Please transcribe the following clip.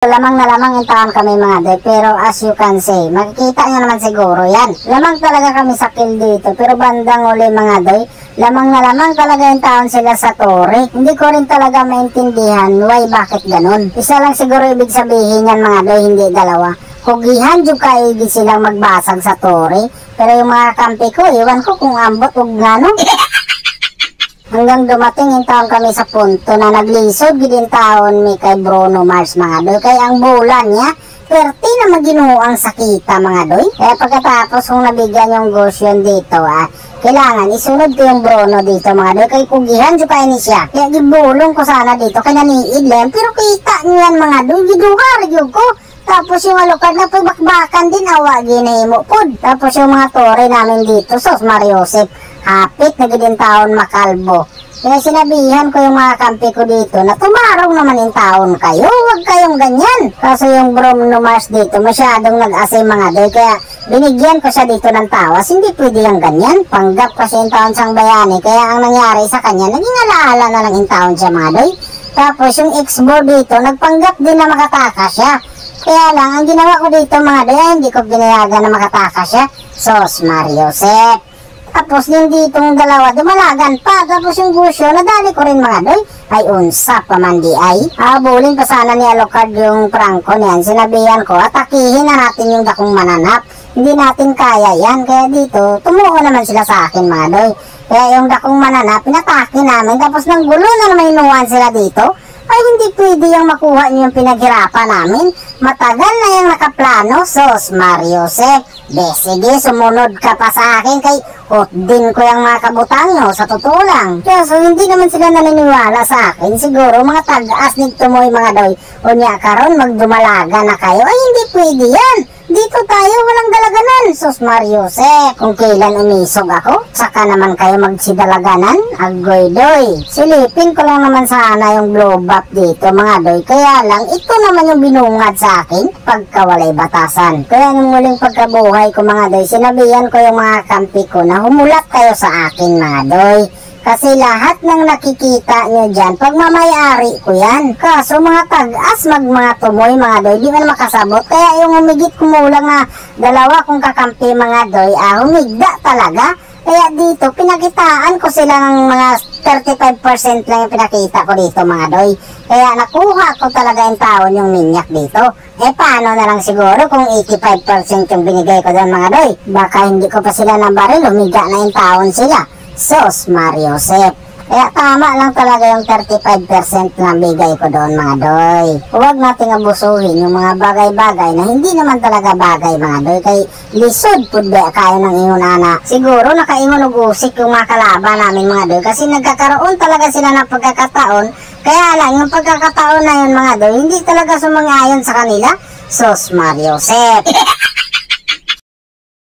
Lamang na lamang yung taon kami mga doy, pero as you can see, makikita nyo naman siguro yan. Lamang talaga kami sa kill dito, pero bandang uli mga doy, lamang na lamang talaga yung taon sila sa Tore. Hindi ko rin talaga maintindihan why bakit ganun. Isa lang siguro ibig sabihin yan mga doy, hindi dalawa. Hugihan yung kaigid silang magbasag sa Tore, pero yung mga kampi ko, iwan ko kung ambot o gano. Hanggang dumating yung taon kami sa punto na naglisod gidin taon mi kay Bruno Mars mga doy. Kaya ang bulan niya, 30 na maginuang sakita mga doy. Kaya pagkatapos kung nabigyan yung gosyon dito kailangan isunod ko yung Bruno dito mga doy. Kaya kugihan dyo kayo ni siya. Kaya gibulong ko sana dito kaya naniid lang. Pero kita nyo yan mga doy, giduhar yun ko. Tapos yung alukad na pabakbakan din awa ginahimo pod. Tapos yung mga Tore namin dito, sos Mariosep, hapit na gidin taon makalbo. Kaya sinabihan ko yung mga kampi ko dito na tumarong naman yung taon kayo, huwag kayong ganyan. Kaso yung Bruno Mars dito masyadong nag-asay mga doy, kaya binigyan ko siya dito ng tawas. Hindi pwede yung ganyan, panggap kasi yung taon siyang bayani. Kaya ang nangyari sa kanya, naging alaala na lang yung taon siya mga doy. Tapos yung ex-bo dito, nagpanggap din na makatakas siya. Kaya lang, ang ginawa ko dito mga doy, hindi ko binayagan na makatakas siya. Sos Mariosep. Tapos yung ditong dalawa, dumalagan pa. Tapos yung gusyo, nadali ko rin mga doy. Ay unsa pa man di ay. Habulin pa sana ni Alucard yung prangko niyan. Sinabihan ko, atakihin na natin yung dakong mananap. Hindi natin kaya yan. Kaya dito, tumuo naman sila sa akin mga doy. Kaya yung dakong mananap, pinatake namin. Tapos nang gulo na naman inuwan sila dito. Ay hindi pwede yung makuha niyo yung pinaghirapan namin. Matagal na yung nakaplano. Sos Mariosep, sige sumunod ka pa sa akin kay hot din ko yung mga kabutang nyo sa totoo lang. Kaso hindi naman sila naniniwala sa akin. Siguro mga tag-as nito mo yung mga doy. O niya karon magdumalaga na kayo. Ay hindi pwede yan. Dito tayo walang dalaganan. Sos Mariosep, kung kailan umisog ako, saka naman kayo magsidalaganan. Agoy doy. Silipin ko lang naman sana yung blow up dito mga doy. Kaya lang ito naman yung binungad sa akin pagkawalay batasan. Kaya nung muling pagkabuhay ko mga doy, sinabihan ko yung mga kampi ko na humulat kayo sa akin mga doy. Kasi lahat ng nakikita nyo dyan, pagmamayari ko yan. Kaso mga tag-as, mga tumoy mga doy, di man makasabot. Kaya yung humigit kumulang na dalawa kong kakampi mga doy, humigda talaga. Kaya dito, pinakitaan ko sila ng mga 35% lang yung pinakita ko dito mga doy. Kaya nakuha ko talaga yung taon yung minyak dito. Paano na lang siguro kung 85% yung binigay ko doon mga doy. Baka hindi ko pa sila nabaril, humiga na yung taon sila. Sos Mariosep. Kaya tama lang talaga yung 35% na bigay ko doon mga doy. Huwag nating abusuhin yung mga bagay-bagay na hindi naman talaga bagay mga doy. Kay lisod po ba kayo ng ingon ana. Siguro nakaingon ugusik yung mga kalaban namin mga doy. Kasi nagkakaroon talaga sila ng pagkakataon. Kaya lang yung pagkakataon na yun mga doy, hindi talaga sumangayon sa kanila. Sos Mariosep.